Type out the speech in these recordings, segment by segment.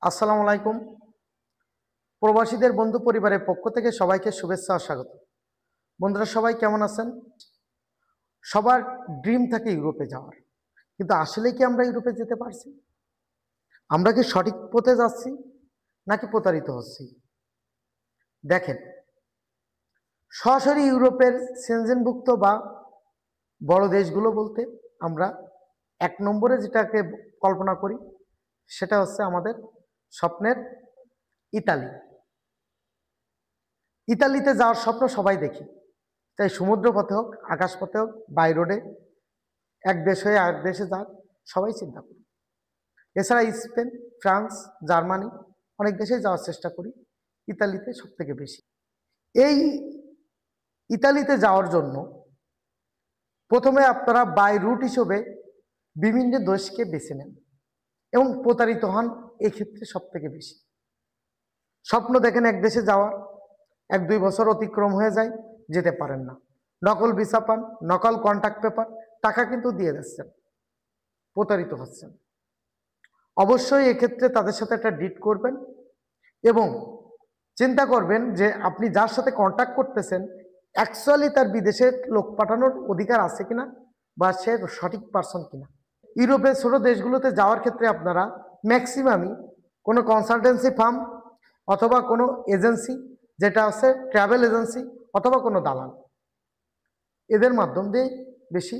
আসসালামু আলাইকুম। প্রবাসীদের বন্ধু পরিবারের পক্ষ থেকে সবাইকে শুভেচ্ছা ও স্বাগত। বন্ধুরা সবাই কেমন আছেন? সবার ড্রিম থাকে ইউরোপে যাওয়ার, কিন্তু আসলে কি আমরা ইউরোপে যেতে পারছি? আমরা কি সঠিক পথে যাচ্ছি নাকি প্রতারিত হচ্ছি? দেখেন, সরাসরি ইউরোপের সেনজেনভুক্ত বা বড় দেশগুলো বলতে আমরা এক নম্বরে যেটাকে কল্পনা করি সেটা হচ্ছে আমাদের স্বপ্নের ইতালি। ইতালিতে যাওয়ার স্বপ্ন সবাই দেখি, চাই সমুদ্র পথে হোক, আকাশ পথে হোক, বাই রোডে, এক দেশ হয়ে আরেক দেশে যাক, সবাই চিন্তা করি। এছাড়া স্পেন, ফ্রান্স, জার্মানি অনেক দেশে যাওয়ার চেষ্টা করি, ইতালিতে সব থেকে বেশি। এই ইতালিতে যাওয়ার জন্য প্রথমে আপনারা বাই রুট হিসেবে বিভিন্ন দেশকে বেছে নেন এবং প্রতারিত হন এক্ষেত্রে সব থেকে বেশি। স্বপ্ন দেখেন এক দেশে যাওয়ার, 1-2 বছর অতিক্রম হয়ে যায়, যেতে পারেন না। নকল ভিসা পান, নকল কন্ট্যাক্ট পেপার, টাকা কিন্তু দিয়ে দিচ্ছেন, প্রতারিত হচ্ছেন। অবশ্যই এক্ষেত্রে তাদের সাথে একটা ডিট করবেন এবং চিন্তা করবেন যে আপনি যার সাথে কন্ট্যাক্ট করতেছেন অ্যাকচুয়ালি তার বিদেশে লোক পাঠানোর অধিকার আছে কিনা বা সে সঠিক পারসন কিনা। ইউরোপের ছোট দেশগুলোতে যাওয়ার ক্ষেত্রে আপনারা ম্যাক্সিমামই কোনো কনসালটেন্সি ফার্ম অথবা কোনো এজেন্সি, যেটা আছে ট্রাভেল এজেন্সি অথবা কোনো দালাল, এদের মাধ্যম দিয়ে বেশি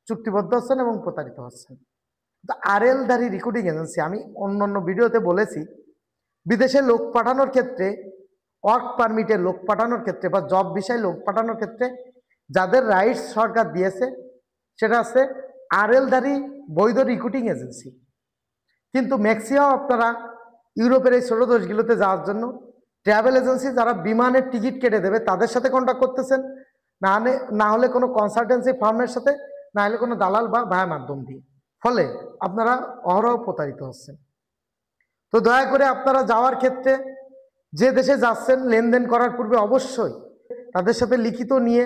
চুক্তিবদ্ধ হচ্ছেন এবং প্রতারিত হচ্ছেন। তো আরএলধারী রিক্রুটিং এজেন্সি, আমি অন্যান্য ভিডিওতে বলেছি, বিদেশে লোক পাঠানোর ক্ষেত্রে, ওয়ার্ক পারমিটে লোক পাঠানোর ক্ষেত্রে বা জব ভিসায় লোক পাঠানোর ক্ষেত্রে যাদের রাইটস সরকার দিয়েছে সেটা আছে আরএলধারী বৈধ রিক্রুটিং এজেন্সি। কিন্তু ম্যাক্সিমাম আপনারা ইউরোপের এই ছোট দেশগুলোতে যাওয়ার জন্য ট্রাভেল এজেন্সি যারা বিমানের টিকিট কেটে দেবে তাদের সাথে কন্ট্যাক্ট করতেছেন, না হলে কোনো কনসালটেন্সি ফার্মের সাথে, না হলে কোনো দালাল বা ভায়া মাধ্যম দিয়ে। ফলে আপনারা অহরহ প্রতারিত হচ্ছেন। তো দয়া করে আপনারা যাওয়ার ক্ষেত্রে যে দেশে যাচ্ছেন লেনদেন করার পূর্বে অবশ্যই তাদের সাথে লিখিত নিয়ে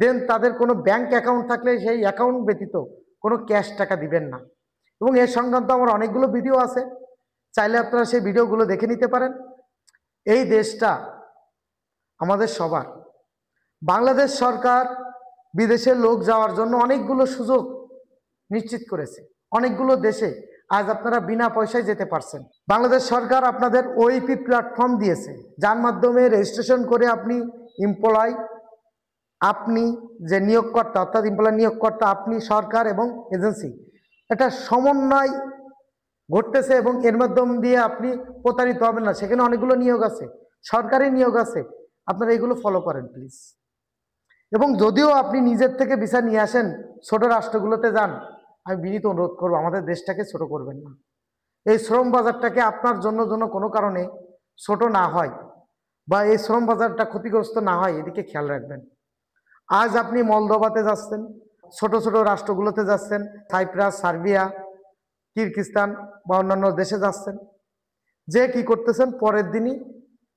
দেন, তাদের কোনো ব্যাংক অ্যাকাউন্ট থাকলে সেই অ্যাকাউন্ট ব্যতীত কোনো ক্যাশ টাকা দিবেন না। এবং এর সংক্রান্ত আমার অনেকগুলো ভিডিও আছে, চাইলে আপনারা সেই ভিডিওগুলো দেখে নিতে পারেন। এই দেশটা আমাদের সবার। বাংলাদেশ সরকার বিদেশে লোক যাওয়ার জন্য অনেকগুলো সুযোগ নিশ্চিত করেছে, অনেকগুলো দেশে আজ আপনারা বিনা পয়সায় যেতে পারছেন। বাংলাদেশ সরকার আপনাদের ওইপি প্ল্যাটফর্ম দিয়েছে, যার মাধ্যমে রেজিস্ট্রেশন করে আপনি এমপ্লয়, আপনি যে নিয়োগকর্তা অর্থাৎ এমপ্লয় নিয়োগকর্তা, আপনি সরকার এবং এজেন্সি, এটা সমন্বয় ঘটতেছে এবং এর মাধ্যম দিয়ে আপনি প্রতারিত হবেন না। সেখানে অনেকগুলো নিয়োগ আছে, সরকারি নিয়োগ আছে, আপনারা এগুলো ফলো করেন প্লিজ। এবং যদিও আপনি নিজের থেকে ভিসা নিয়ে আসেন, ছোট রাষ্ট্রগুলোতে যান, আমি বিনীত অনুরোধ করবো আমাদের দেশটাকে ছোট করবেন না। এই শ্রম বাজারটাকে আপনার জন্য কোনো কারণে ছোট না হয় বা এই শ্রম বাজারটা ক্ষতিগ্রস্ত না হয়, এদিকে খেয়াল রাখবেন। আজ আপনি মলদোভাতে যাচ্ছেন, ছোট ছোট রাষ্ট্রগুলোতে যাচ্ছেন, সাইপ্রাস, সার্বিয়া, কিরগিজস্তান বা অন্যান্য দেশে যাচ্ছেন, যে কি করতেছেন পরের দিনই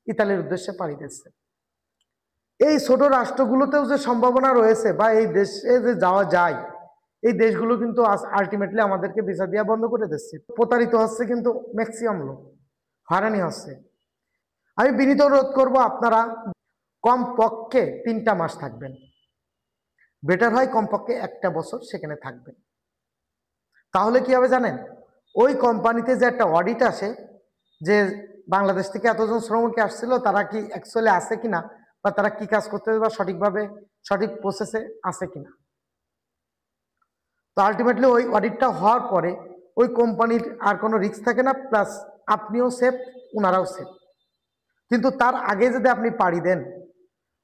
ইতালির উদ্দেশ্যে পাড়ি দিচ্ছেন। এই ছোট রাষ্ট্রগুলোতেও যে সম্ভাবনা রয়েছে বা এই দেশে যে যাওয়া যায়, এই দেশগুলো কিন্তু আলটিমেটলি আমাদেরকে ভিসা দেওয়া বন্ধ করে দিচ্ছে। প্রতারিত হচ্ছে কিন্তু ম্যাক্সিমাম লোক, হয়রানি হচ্ছে। আমি বিনীত অনুরোধ করবো আপনারা কমপক্ষে 3টা মাস থাকবেন, বেটার হয় কমপক্ষে 1টা বছর সেখানে থাকবেন। তাহলে কি হবে জানেন, ওই কোম্পানিতে যে একটা অডিট আসে যে বাংলাদেশ থেকে এতজন শ্রমিক আসছিল, তারা কি অ্যাকচুয়ালি আছে কিনা বা তারা কি কাজ করতে বা সঠিকভাবে সঠিক প্রসেসে আছে কিনা। তো আলটিমেটলি ওই অডিটটা হওয়ার পরে ওই কোম্পানির আর কোনো রিস্ক থাকে না, প্লাস আপনিও সেফ, ওনারাও সেফ। কিন্তু তার আগে যদি আপনি পাড়ি দেন,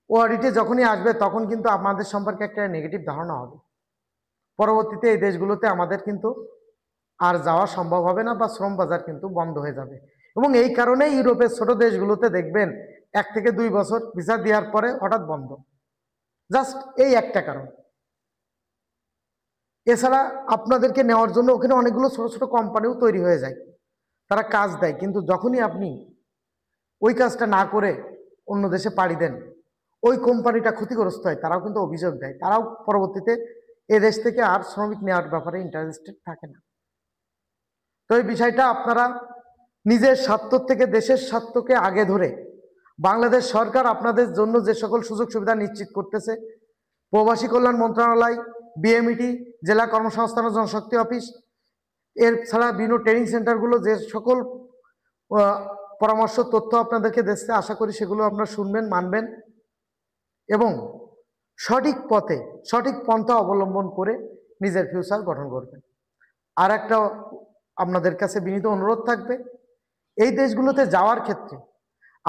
ও অডিটে যখনই আসবে তখন কিন্তু আমাদের সম্পর্কে একটা নেগেটিভ ধারণা হবে। পরবর্তীতে এই দেশগুলোতে আমাদের কিন্তু আর যাওয়া সম্ভব হবে না বা শ্রম বাজার কিন্তু বন্ধ হয়ে যাবে। এবং এই কারণেই ইউরোপের ছোট দেশগুলোতে দেখবেন 1 থেকে 2 বছর ভিসা দেওয়ার পরে হঠাৎ বন্ধ, জাস্ট এই একটা কারণ। এছাড়া আপনাদেরকে নেওয়ার জন্য ওখানে অনেকগুলো ছোট ছোট কোম্পানিও তৈরি হয়ে যায়, তারা কাজ দেয়, কিন্তু যখনই আপনি ওই কাজটা না করে অন্য দেশে পাড়ি দেন, ওই কোম্পানিটা ক্ষতিগ্রস্ত হয়, তারাও কিন্তু অভিযোগ দেয়, তারাও পরবর্তীতে এ দেশ থেকে আর শ্রমিক নেওয়ার ব্যাপারে ইন্টারেস্টেড থাকে না। তো এই বিষয়টা আপনারা নিজের স্বার্থ থেকে দেশের স্বার্থকে আগে ধরে বাংলাদেশ সরকার আপনাদের জন্য যে সকল সুযোগ সুবিধা নিশ্চিত করতেছে, প্রবাসী কল্যাণ মন্ত্রণালয়, বিএমইটি, জেলা কর্মসংস্থান ও জনশক্তি অফিস, এর ছাড়া বিভিন্ন ট্রেনিং সেন্টারগুলো যে সকল পরামর্শ তথ্য আপনাদেরকে দিচ্ছে, আশা করি সেগুলো আপনারা শুনবেন, মানবেন এবং সঠিক পথে সঠিক পন্থা অবলম্বন করে নিজের ফিউচার গঠন করবেন। আর একটা আপনাদের কাছে বিনীত অনুরোধ থাকবে, এই দেশগুলোতে যাওয়ার ক্ষেত্রে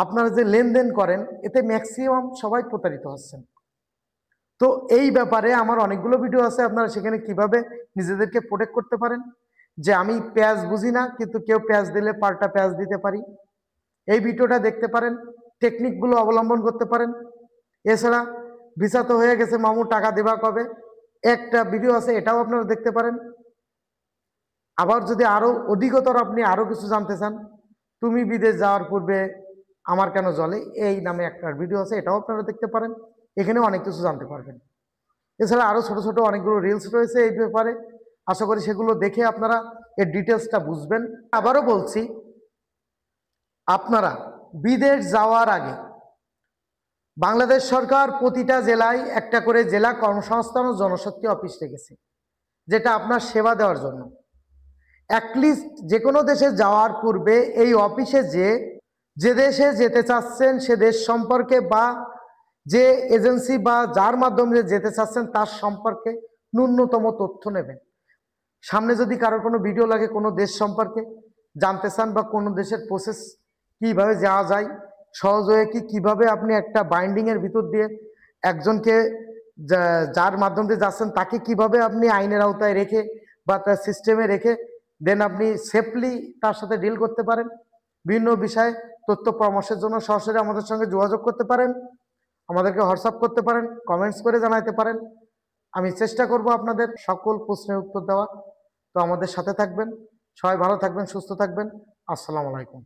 আপনারা যে লেনদেন করেন এতে ম্যাক্সিমাম সবাই প্রতারিত হচ্ছেন। তো এই ব্যাপারে আমার অনেকগুলো ভিডিও আছে, আপনারা সেখানে কিভাবে নিজেদেরকে প্রোটেক্ট করতে পারেন। যে আমি পেঁয়াজ বুঝি না, কিন্তু কেউ পেঁয়াজ দিলে পাল্টা পেঁয়াজ দিতে পারি, এই ভিডিওটা দেখতে পারেন, টেকনিকগুলো অবলম্বন করতে পারেন। এছাড়া ভিসা তো হয়ে গেছে, মামু টাকা দেবা কবে, একটা ভিডিও আছে, এটাও আপনারা দেখতে পারেন। আবার যদি আরো অধিকতর আপনি আরো কিছু জানতে চান, তুমি বিদেশ যাওয়ার পূর্বে আমার কেন জলে, এই নামে একটা ভিডিও আছে, এটাও আপনারা দেখতে পারেন। এখানে অনেক কিছু জানতে পারবেন। এছাড়া আরো ছোট ছোট অনেকগুলো রিলস রয়েছে এই ব্যাপারে, আশা করি সেগুলো দেখে আপনারা এর ডিটেলসটা বুঝবেন। আবারও বলছি, আপনারা বিদেশ যাওয়ার আগে বাংলাদেশ সরকার প্রতিটা জেলায় একটা করে জেলা কর্মসংস্থান ও জনশক্তি অফিস রেখেছে, যেটা আপনার সেবা দেওয়ার জন্য। অ্যাটলিস্ট যে কোনো দেশে যাওয়ার পূর্বে এই অফিসে যে দেশে যেতে চাচ্ছেন সে দেশ সম্পর্কে বা যে এজেন্সি বা যার মাধ্যমে যেতে চাচ্ছেন তার সম্পর্কে ন্যূনতম তথ্য নেবেন। সামনে যদি কারোর কোনো ভিডিও লাগে, কোনো দেশ সম্পর্কে জানতে চান বা কোনো দেশের প্রসেস কিভাবে যাওয়া যায়, সহজ হয়ে কিভাবে আপনি একটা বাইন্ডিংয়ের ভিতর দিয়ে একজনকে যার মাধ্যম দিয়ে যাচ্ছেন তাকে কিভাবে আপনি আইনের আওতায় রেখে বা তার সিস্টেমে রেখে দেন আপনি সেফলি তার সাথে ডিল করতে পারেন, বিভিন্ন বিষয়ে তথ্য পরামর্শের জন্য সরাসরি আমাদের সঙ্গে যোগাযোগ করতে পারেন, আমাদেরকে হোয়াটসঅ্যাপ করতে পারেন, কমেন্টস করে জানাতে পারেন। আমি চেষ্টা করব আপনাদের সকল প্রশ্নের উত্তর দেওয়া। তো আমাদের সাথে থাকবেন, সবাই ভালো থাকবেন, সুস্থ থাকবেন। আসসালামু আলাইকুম।